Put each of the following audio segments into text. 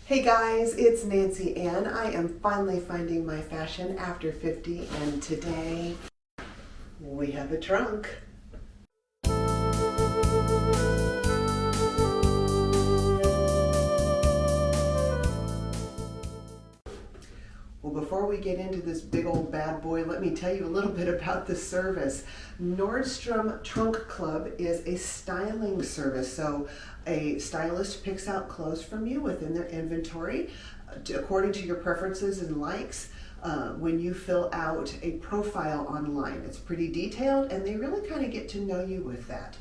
Hey guys, it's Nancy Ann. I am finally finding my fashion after 50, and today we have a trunk. Well, before we get into this big old bad boy, let me tell you a little bit about the service. Nordstrom Trunk Club is a styling service. So a stylist picks out clothes from you within their inventory according to your preferences and likes. When you fill out a profile online, it's pretty detailed and they really kind of get to know you with that.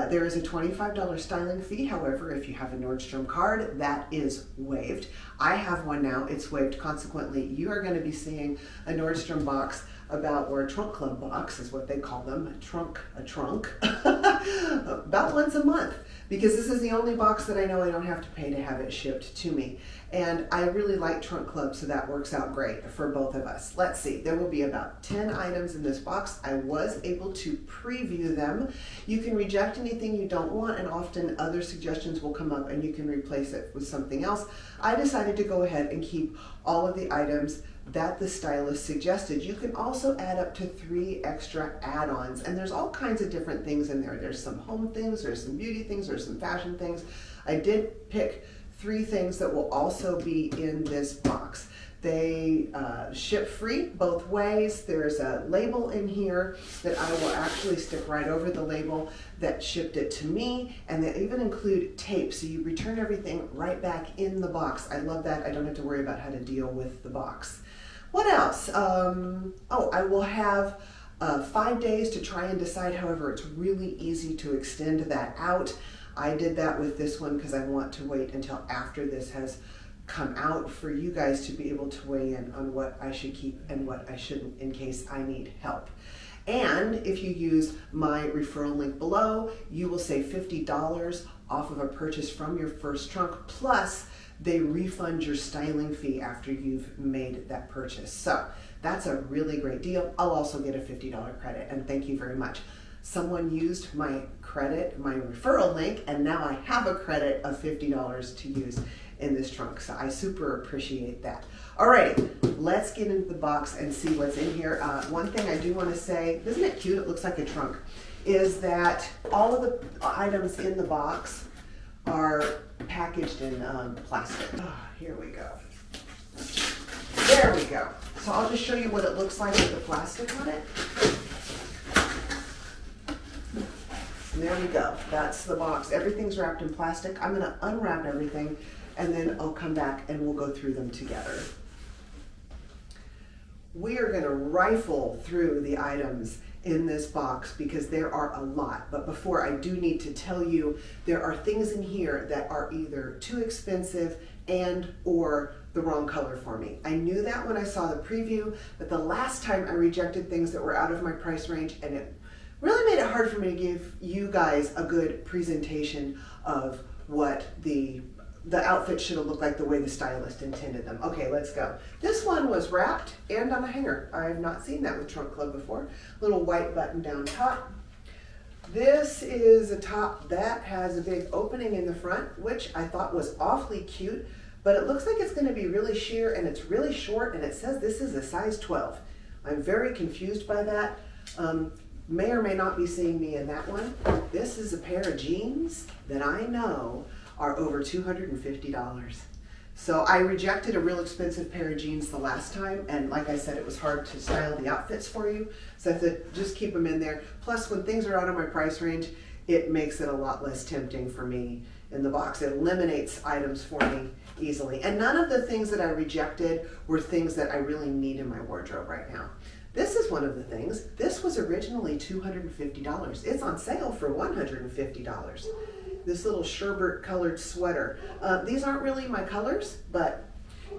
There is a $25 styling fee. However, if you have a Nordstrom card, that is waived. I have one now, it's waived. Consequently, you are going to be seeing a Nordstrom box or a Trunk Club box is what they call them, a trunk, about once a month, because this is the only box that I know I don't have to pay to have it shipped to me. And I really like Trunk Club, so that works out great for both of us. Let's see, there will be about 10 items in this box. I was able to preview them. You can reject anything you don't want, and often other suggestions will come up and you can replace it with something else. I decided to go ahead and keep all of the items that the stylist suggested. You can also add up to 3 extra add-ons, and there's all kinds of different things in there. There's some home things, there's some beauty things, there's some fashion things. I did pick 3 things that will also be in this box. They ship free both ways. There's a label in here that I will actually stick right over the label that shipped it to me, and they even include tape, so you return everything right back in the box. I love that. I don't have to worry about how to deal with the box. What else? I will have 5 days to try and decide. However, it's really easy to extend that out. I did that with this one because I want to wait until after this has come out for you guys to be able to weigh in on what I should keep and what I shouldn't in case I need help. And if you use my referral link below, you will save $50 off of a purchase from your first trunk, plus they refund your styling fee after you've made that purchase. So that's a really great deal. I'll also get a $50 credit, and thank you very much. Someone used my credit, my referral link, and now I have a credit of $50 to use in this trunk. So I super appreciate that. Alrighty, let's get into the box and see what's in here. One thing I do want to say, isn't it cute? It looks like a trunk. Is that all of the items in the box are packaged in plastic. Here we go. There we go. So I'll just show you what it looks like with the plastic on it. And there we go. That's the box. Everything's wrapped in plastic. I'm going to unwrap everything and then I'll come back and we'll go through them together. We are going to rifle through the items in this box because there are a lot. But before, I do need to tell you there are things in here that are either too expensive and or the wrong color for me. I knew that when I saw the preview, but the last time I rejected things that were out of my price range, and it really made it hard for me to give you guys a good presentation of what the outfit should have looked like the way the stylist intended them. Okay, let's go. This one was wrapped and on a hanger. I have not seen that with Trunk Club before. Little white button down top. This is a top that has a big opening in the front, which I thought was awfully cute, but it looks like it's going to be really sheer and it's really short, and it says this is a size 12. I'm very confused by that. May or may not be seeing me in that one. This is a pair of jeans that I know are over $250. So I rejected a real expensive pair of jeans the last time, and like I said, it was hard to style the outfits for you, so I said just keep them in there. Plus, when things are out of my price range, it makes it a lot less tempting for me in the box. It eliminates items for me easily, and none of the things that I rejected were things that I really need in my wardrobe right now. This is one of the things. This was originally $250. It's on sale for $150. This little sherbet colored sweater. These aren't really my colors, but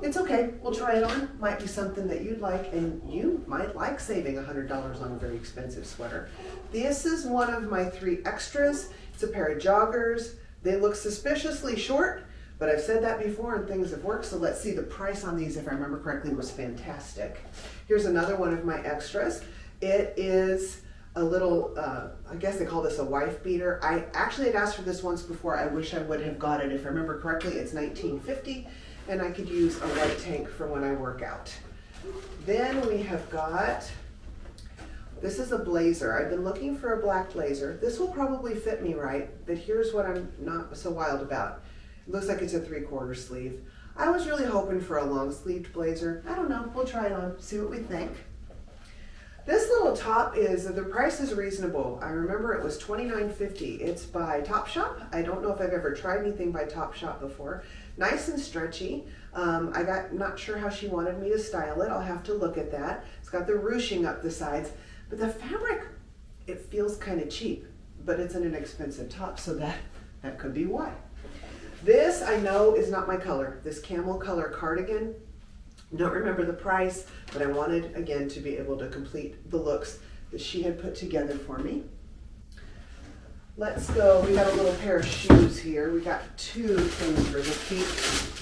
it's okay. We'll try it on. Might be something that you'd like, and you might like saving $100 on a very expensive sweater. This is one of my 3 extras. It's a pair of joggers. They look suspiciously short, but I've said that before and things have worked, so let's see. The price on these, if I remember correctly, was fantastic. Here's another one of my extras. It is a little, I guess they call this a wife beater. I actually had asked for this once before. I wish I would have got it. If I remember correctly, it's $19.50, and I could use a white tank for when I work out. Then we have got, this is a blazer. I've been looking for a black blazer. This will probably fit me right, but here's what I'm not so wild about. It looks like it's a 3/4 sleeve. I was really hoping for a long sleeved blazer. I don't know, we'll try it on, see what we think. This little top the price is reasonable. I remember it was $29.50. It's by Topshop. I don't know if I've ever tried anything by Topshop before. Nice and stretchy. Not sure how she wanted me to style it. I'll have to look at that. It's got the ruching up the sides, but the fabric, it feels kind of cheap, but it's an inexpensive top, so that could be why. This I know is not my color. This camel color cardigan. Don't remember the price, but I wanted, again, to be able to complete the looks that she had put together for me. Let's go. We got a little pair of shoes here. We got 2 things for the keep.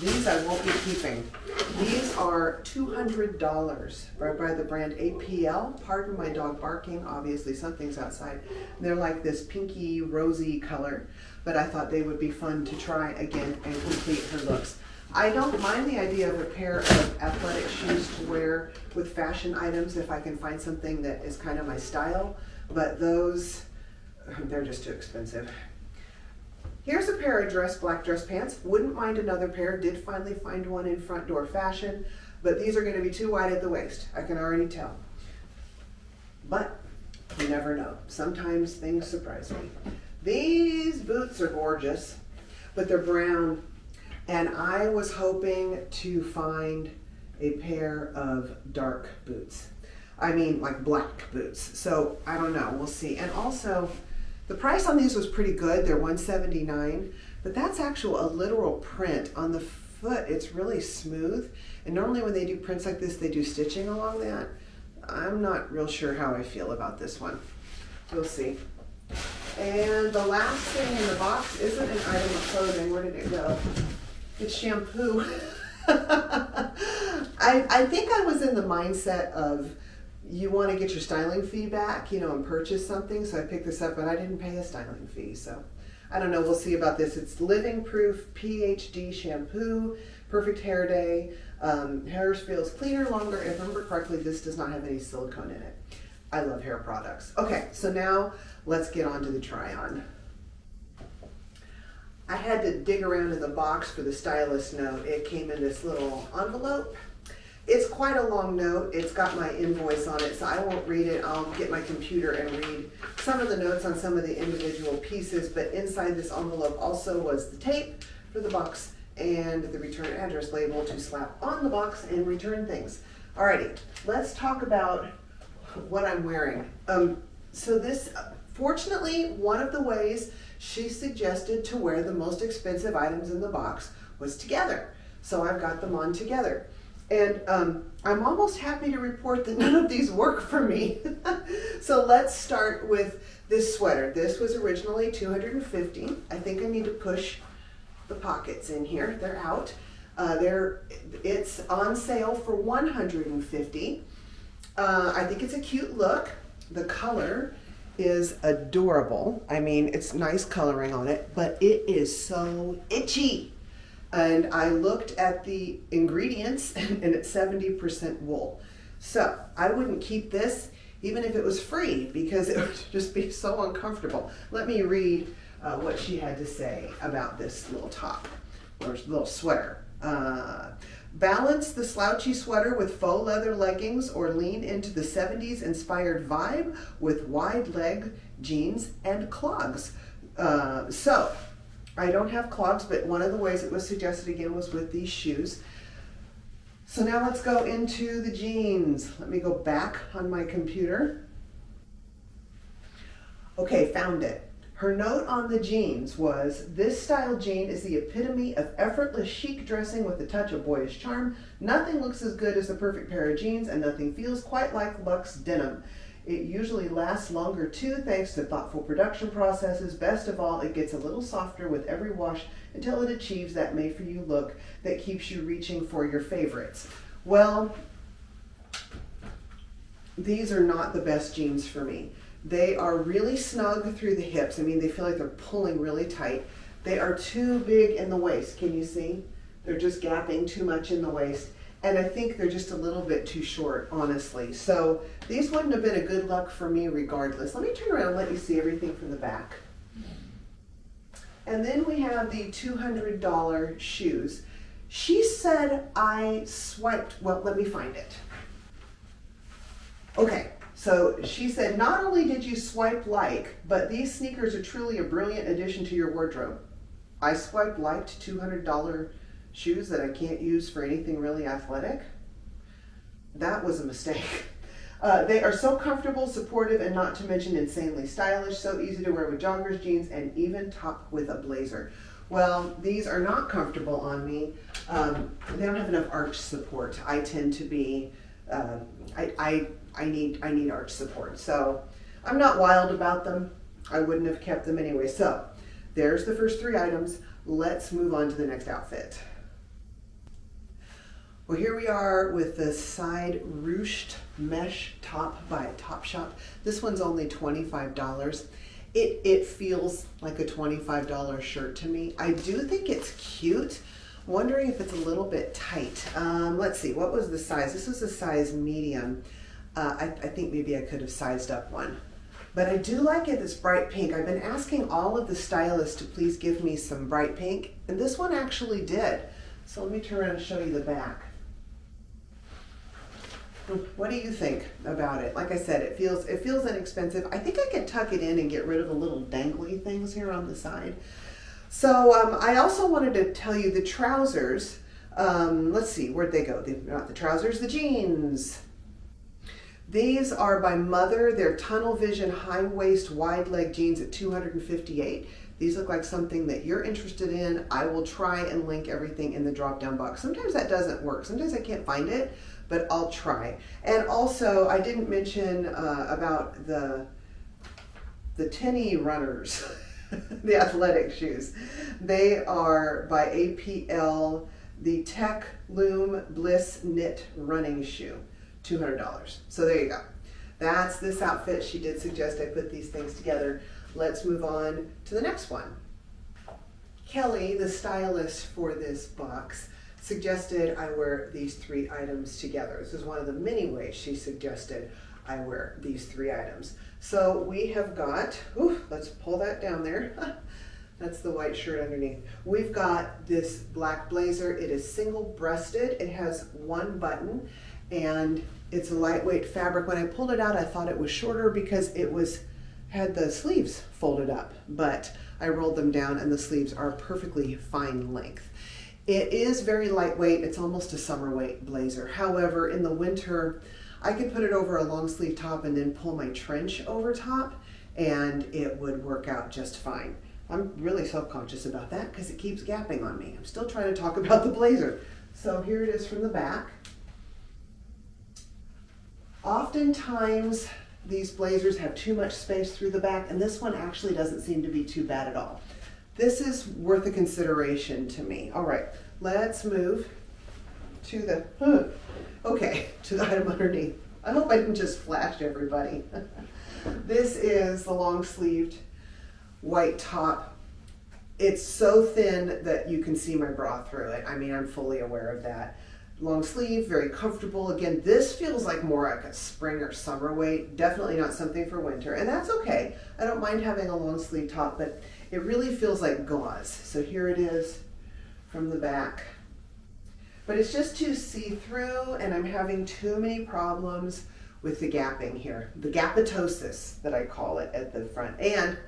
These I won't be keeping. These are $200 by the brand APL. Pardon my dog barking. Obviously, something's outside. They're like this pinky, rosy color, but I thought they would be fun to try again and complete her looks. I don't mind the idea of a pair of athletic shoes to wear with fashion items if I can find something that is kind of my style, but those, they're just too expensive. Here's a pair of black dress pants. Wouldn't mind another pair. Did finally find one in Front Door Fashion, but these are going to be too wide at the waist. I can already tell. But you never know. Sometimes things surprise me. These boots are gorgeous, but they're brown. And I was hoping to find a pair of dark boots. I mean, like black boots. So I don't know, we'll see. And also, the price on these was pretty good. They're $179, but that's a literal print. On the foot, it's really smooth. And normally when they do prints like this, they do stitching along that. I'm not real sure how I feel about this one. We'll see. And the last thing in the box isn't an item of clothing. Where did it go? It's shampoo. I think I was in the mindset of you want to get your styling fee back, and purchase something. So I picked this up, but I didn't pay a styling fee. So I don't know. We'll see about this. It's Living Proof PhD shampoo, perfect hair day. Hair feels cleaner, longer. If I remember correctly, this does not have any silicone in it. I love hair products. Okay, so now let's get on to the try on. I had to dig around in the box for the Stylist note. It came in this little envelope. It's quite a long note. It's got my invoice on it, so I won't read it. I'll get my computer and read some of the notes on some of the individual pieces, but inside this envelope also was the tape for the box and the return address label to slap on the box and return things. Alrighty, let's talk about what I'm wearing. So this, fortunately, one of the ways she suggested to wear the most expensive items in the box was together. So I've got them on together. And I'm almost happy to report that none of these work for me. So let's start with this sweater. This was originally $250. I think I need to push the pockets in here. They're out. It's on sale for $150. I think it's a cute look. The color is adorable. I mean, it's nice coloring on it, but it is so itchy. And I looked at the ingredients and it's 70% wool. So I wouldn't keep this even if it was free because it would just be so uncomfortable. Let me read what she had to say about this little top or little sweater. Balance the slouchy sweater with faux leather leggings or lean into the 70s inspired vibe with wide leg jeans and clogs. So I don't have clogs, but one of the ways it was suggested again was with these shoes. So now let's go into the jeans. Let me go back on my computer. Okay, found it. Her note on the jeans was, this style jean is the epitome of effortless chic dressing with a touch of boyish charm. Nothing looks as good as the perfect pair of jeans and nothing feels quite like luxe denim. It usually lasts longer too thanks to thoughtful production processes. Best of all, it gets a little softer with every wash until it achieves that made-for-you look that keeps you reaching for your favorites. Well, these are not the best jeans for me. They are really snug through the hips. I mean, they feel like they're pulling really tight. They are too big in the waist. Can you see? They're just gapping too much in the waist. And I think they're just a little bit too short, honestly. So these wouldn't have been a good look for me regardless. Let me turn around and let you see everything from the back. And then we have the $200 shoes. She said I swiped, well, let me find it. Okay, so she said, not only did you swipe like, but these sneakers are truly a brilliant addition to your wardrobe. I swiped liked $200 shoes that I can't use for anything really athletic. That was a mistake. They are so comfortable, supportive, and not to mention insanely stylish, so easy to wear with joggers, jeans, and even top with a blazer. Well, these are not comfortable on me. They don't have enough arch support. I tend to be, I need arch support. So I'm not wild about them. I wouldn't have kept them anyway. So there's the first 3 items. Let's move on to the next outfit. Well, here we are with the SudecRuched Msh top by Topshop. This one's only $25. It feels like a $25 shirt to me. I do think it's cute. Wondering if it's a little bit tight. Let's see, what was the size? This was a size medium. I think maybe I could have sized up one. But I do like it, this bright pink. I've been asking all of the stylists to please give me some bright pink, and this one actually did. So let me turn around and show you the back. What do you think about it? Like I said, it feels inexpensive. I think I could tuck it in and get rid of the little dangly things here on the side. So I also wanted to tell you the trousers. Let's see, where'd they go? Not the trousers, the jeans. These are by Mother. They're tunnel vision, high waist, wide leg jeans at $258. These look like something that you're interested in. I will try and link everything in the drop down box. Sometimes that doesn't work. Sometimes I can't find it, but I'll try. And also, I didn't mention about the Tenny runners, the athletic shoes. They are by APL, the TechLoom Bliss knit running shoe, $200. So there you go. That's this outfit. She did suggest I put these things together. Let's move on to the next one. Kelly, the stylist for this box, suggested I wear these 3 items together. This is one of the many ways she suggested I wear these 3 items. So we have got, let's pull that down there. That's the white shirt underneath. We've got this black blazer. It is single-breasted. It has 1 button, and it's a lightweight fabric. When I pulled it out, I thought it was shorter because it had the sleeves folded up, but I rolled them down and the sleeves are perfectly fine length. It is very lightweight. It's almost a summer weight blazer. However, in the winter, I could put it over a long sleeve top and then pull my trench over top, and it would work out just fine. I'm really self-conscious about that because it keeps gapping on me. I'm still trying to talk about the blazer. So here it is from the back. Oftentimes, these blazers have too much space through the back, and this one actually doesn't seem to be too bad at all. This is worth a consideration to me. All right, let's move to the, to the item underneath. I hope I didn't just flash everybody. This is the long-sleeved white top. It's so thin that you can see my bra through it. I mean, I'm fully aware of that. Long sleeve, very comfortable. Again, this feels like more like a spring or summer weight. Definitely not something for winter, and that's okay. I don't mind having a long sleeve top, but it really feels like gauze. So here it is from the back. But it's just too see-through, and I'm having too many problems with the gapping here. The gapitosis, that I call it, at the front. And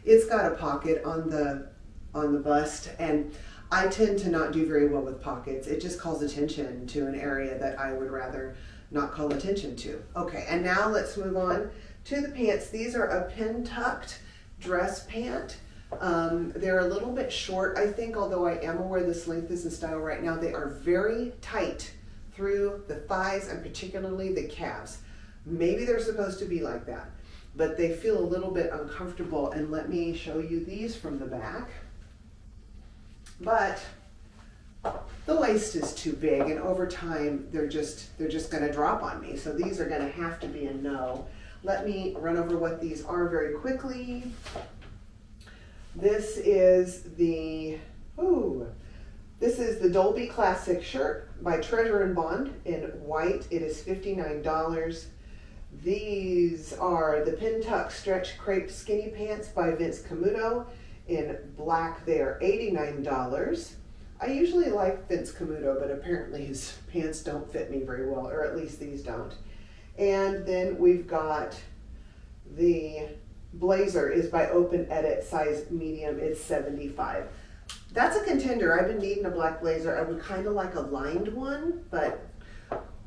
it's got a pocket on the bust, and I tend to not do very well with pockets. It just calls attention to an area that I would rather not call attention to. Okay, and now let's move on to the pants. These are a pin-tucked dress pant. They're a little bit short, I think, although I am aware this length is in style right now. They are very tight through the thighs and particularly the calves. Maybe they're supposed to be like that, but they feel a little bit uncomfortable. And let me show you these from the back. But the waist is too big, and over time they're just going to drop on me. So these are going to have to be a no. Let me run over what these are very quickly. This is the Dobby Classic Shirt by Treasure and Bond in white. It is $59. These are the Pintuck Stretch Crepe Skinny Pants by Camuto in black. They are $89. I usually like Camuto, but apparently his pants don't fit me very well, or at least these don't. And then we've got the blazer is by Open Edit, size medium. It's $75. That's a contender. I've been needing a black blazer. I would kind of like a lined one, but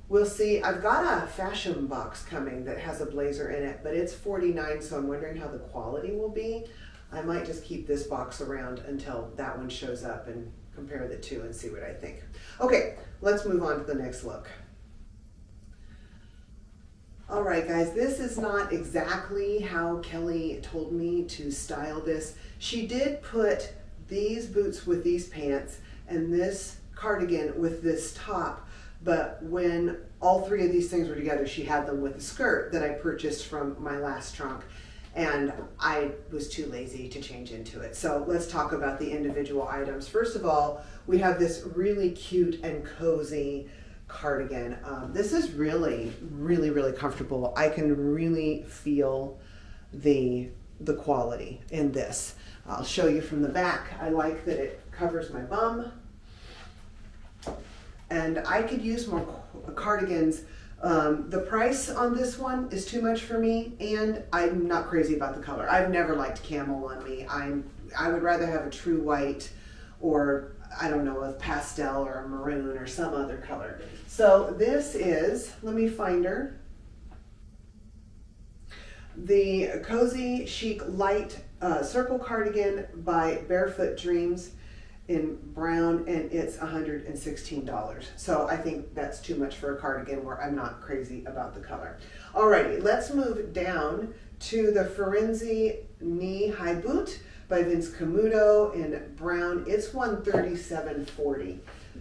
we'll see. I've got a fashion box coming that has a blazer in it, but it's $49, so I'm wondering how the quality will be. I might just keep this box around until that one shows up and compare the two and see what I think. Okay, let's move on to the next look. All right, guys, this is not exactly how Kelly told me to style this. She did put these boots with these pants and this cardigan with this top, but when all three of these things were together, she had them with a skirt that I purchased from my last trunk, and I was too lazy to change into it. So let's talk about the individual items. First of all, we have this really cute and cozy cardigan. This is really, really, really comfortable. I can really feel the quality in this. I'll show you from the back. I like that it covers my bum. And I could use more cardigans. The price on this one is too much for me, and I'm not crazy about the color. I've never liked camel on me. I would rather have a true white, or I don't know, a pastel or a maroon or some other color. So this is, let me find her, the CozyChic Lite Circle Cardigan by Barefoot Dreams in brown, and it's $116. So I think that's too much for a cardigan where I'm not crazy about the color. Alrighty, let's move down to the Pharanzie Knee High Boot by Camuto in brown. It's $137.40.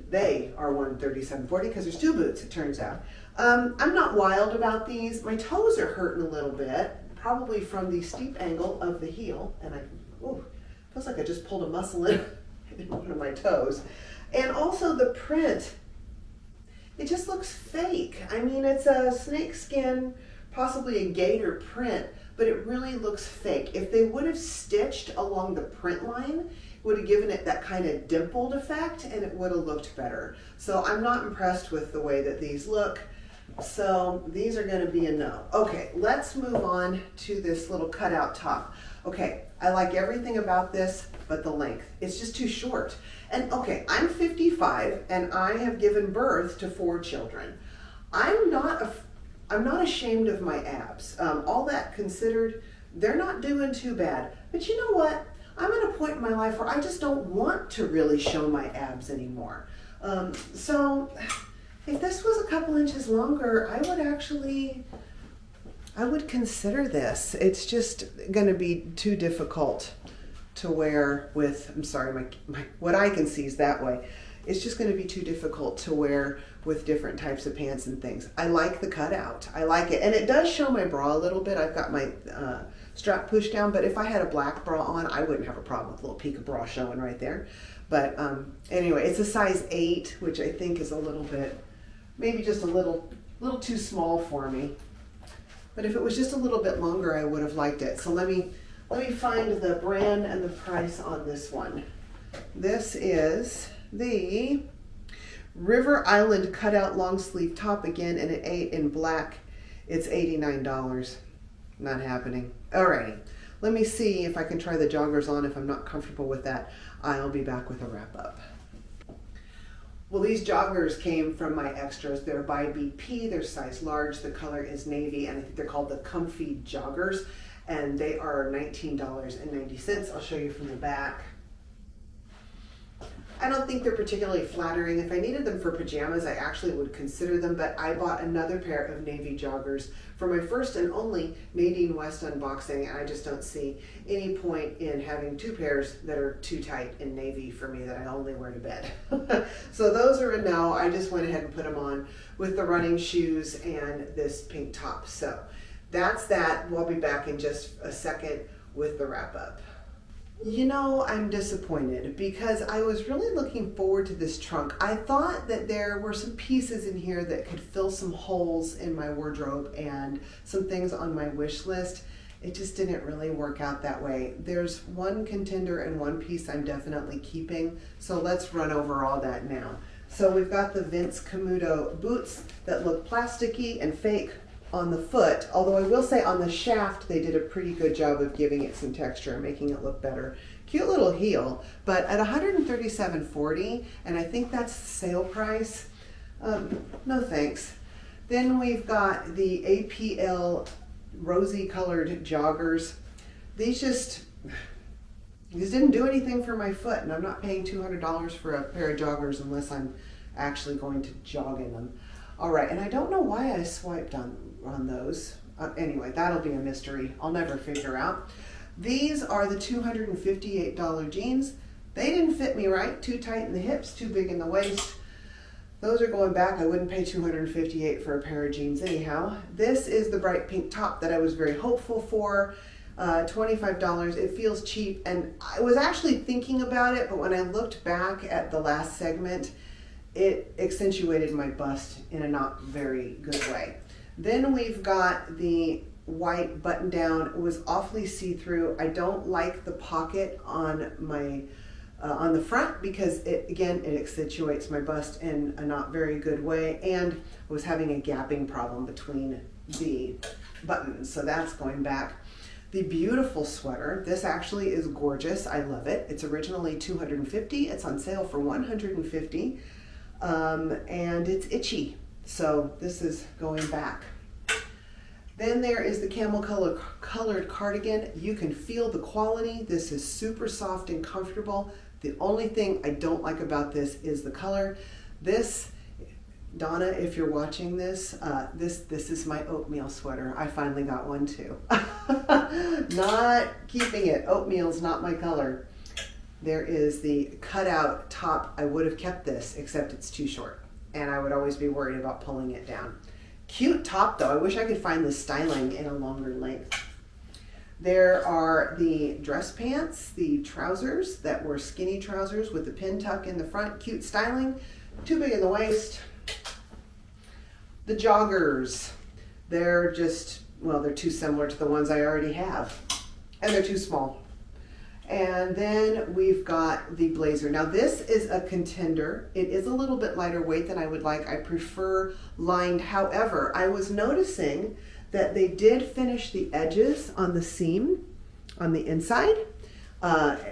They are $137.40 because there's two boots, it turns out. I'm not wild about these. My toes are hurting a little bit, probably from the steep angle of the heel, and feels like I just pulled a muscle in one of my toes. And also the print, it just looks fake. I mean, it's a snakeskin, possibly a gator print, but it really looks fake. If they would have stitched along the print line, it would have given it that kind of dimpled effect, and it would have looked better. So I'm not impressed with the way that these look. So these are going to be a no. Okay, let's move on to this little cutout top. Okay, I like everything about this but the length. It's just too short. And okay, I'm 55 and I have given birth to 4 children. I'm not ashamed of my abs. All that considered, they're not doing too bad. But you know what? I'm at a point in my life where I just don't want to really show my abs anymore. So if this was a couple inches longer, I would consider this. It's just going to be too difficult to wear with, I'm sorry, what I can see is that way. It's just going to be too difficult to wear with different types of pants and things. I like the cutout. I like it. And it does show my bra a little bit. I've got my strap pushed down, but if I had a black bra on, I wouldn't have a problem with a little peek of bra showing right there. But anyway, it's a size 8, which I think is a little bit, maybe just a little too small for me. But if it was just a little bit longer, I would have liked it. So let me find the brand and the price on this one. This is the River Island cutout long sleeve top, again in an 8 in black. It's $89. Not happening. Alrighty, let me see if I can try the joggers on. If I'm not comfortable with that, I'll be back with a wrap up. Well, these joggers came from my extras. They're by BP, they're size large, the color is navy, and I think they're called the Comfy Joggers, and they are $19.90. I'll show you from the back. I don't think they're particularly flattering. If I needed them for pajamas, I actually would consider them, but I bought another pair of navy joggers for my first and only Nadine West unboxing, and I just don't see any point in having 2 pairs that are too tight in navy for me that I only wear to bed. So those are a no. I just went ahead and put them on with the running shoes and this pink top. So that's that. We'll be back in just a second with the wrap up. You know, I'm disappointed because I was really looking forward to this trunk. I thought that there were some pieces in here that could fill some holes in my wardrobe and some things on my wish list. It just didn't really work out that way. There's one contender and one piece I'm definitely keeping, so let's run over all that now. So we've got the Vince Camuto boots that look plasticky and fake on the foot, although I will say on the shaft they did a pretty good job of giving it some texture and making it look better. Cute little heel, but at $137.40, and I think that's the sale price, no thanks. Then we've got the APL rosy colored joggers. These didn't do anything for my foot, and I'm not paying $200 for a pair of joggers unless I'm actually going to jog in them. All right, and I don't know why I swiped on those. Anyway, that'll be a mystery. I'll never figure out. These are the $258 jeans. They didn't fit me right. Too tight in the hips, too big in the waist. Those are going back. I wouldn't pay $258 for a pair of jeans anyhow. This is the bright pink top that I was very hopeful for. $25. It feels cheap, and I was actually thinking about it, but when I looked back at the last segment, it accentuated my bust in a not very good way. Then we've got the white button down. It was awfully see-through. I don't like the pocket on my on the front because it accentuates my bust in a not very good way, and I was having a gapping problem between the buttons, so that's going back. The beautiful sweater. This actually is gorgeous. I love it. It's originally $250. It's on sale for $150. And it's itchy, so this is going back. Then there is the camel colored cardigan. You can feel the quality. This is super soft and comfortable. The only thing I don't like about this is the color. This, Donna, if you're watching this, this is my oatmeal sweater. I finally got one too. Not keeping it. Oatmeal's not my color. There is the cutout top. I would have kept this, except it's too short, and I would always be worried about pulling it down. Cute top though. I wish I could find the styling in a longer length. There are the dress pants, the trousers that were skinny trousers with the pin tuck in the front. Cute styling, too big in the waist. The joggers, they're just, well, they're too similar to the ones I already have, and they're too small. And then we've got the blazer. Now this is a contender. It is a little bit lighter weight than I would like. I prefer lined. However, I was noticing that they did finish the edges on the seam on the inside.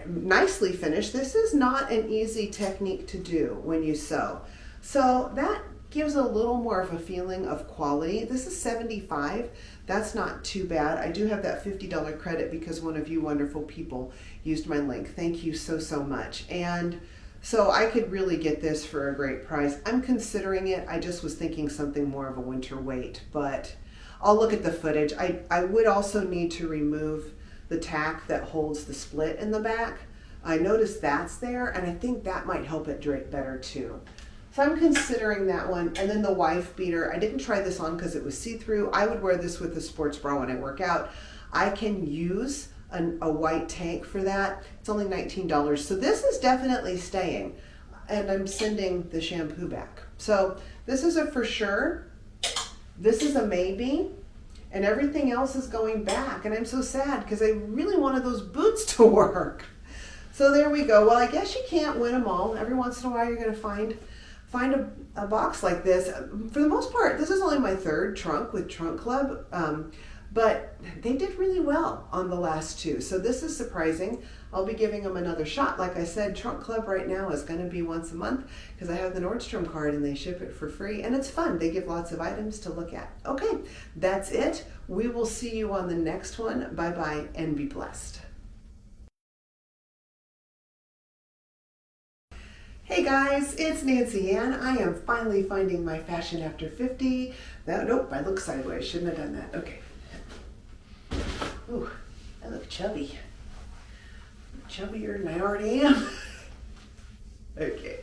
Nicely finished. This is not an easy technique to do when you sew. So that gives a little more of a feeling of quality. This is $75. That's not too bad. I do have that $50 credit because one of you wonderful people used my link. Thank you so, so much. And so I could really get this for a great price. I'm considering it. I just was thinking something more of a winter weight, but I'll look at the footage. I would also need to remove the tack that holds the split in the back. I noticed that's there, and I think that might help it drape better too. So I'm considering that one. And then the wife beater. I didn't try this on because it was see-through. I would wear this with a sports bra when I work out. I can use a white tank for that. It's only $19. So this is definitely staying. And I'm sending the shampoo back. So this is a for sure. This is a maybe. And everything else is going back. And I'm so sad because I really wanted those boots to work. So there we go. Well, I guess you can't win them all. Every once in a while you're going to find a box like this. For the most part, this is only my third trunk with TrunkClub, but they did really well on the last two. So this is surprising. I'll be giving them another shot. Like I said, TrunkClub right now is going to be once a month because I have the Nordstrom card and they ship it for free, and it's fun. They give lots of items to look at. Okay, that's it. We will see you on the next one. Bye-bye and be blessed. Hey guys, it's Nancy Ann. I am finally finding my fashion after 50. Nope, I look sideways. Shouldn't have done that. Okay. Ooh, I look chubby. Chubbier than I already am. Okay.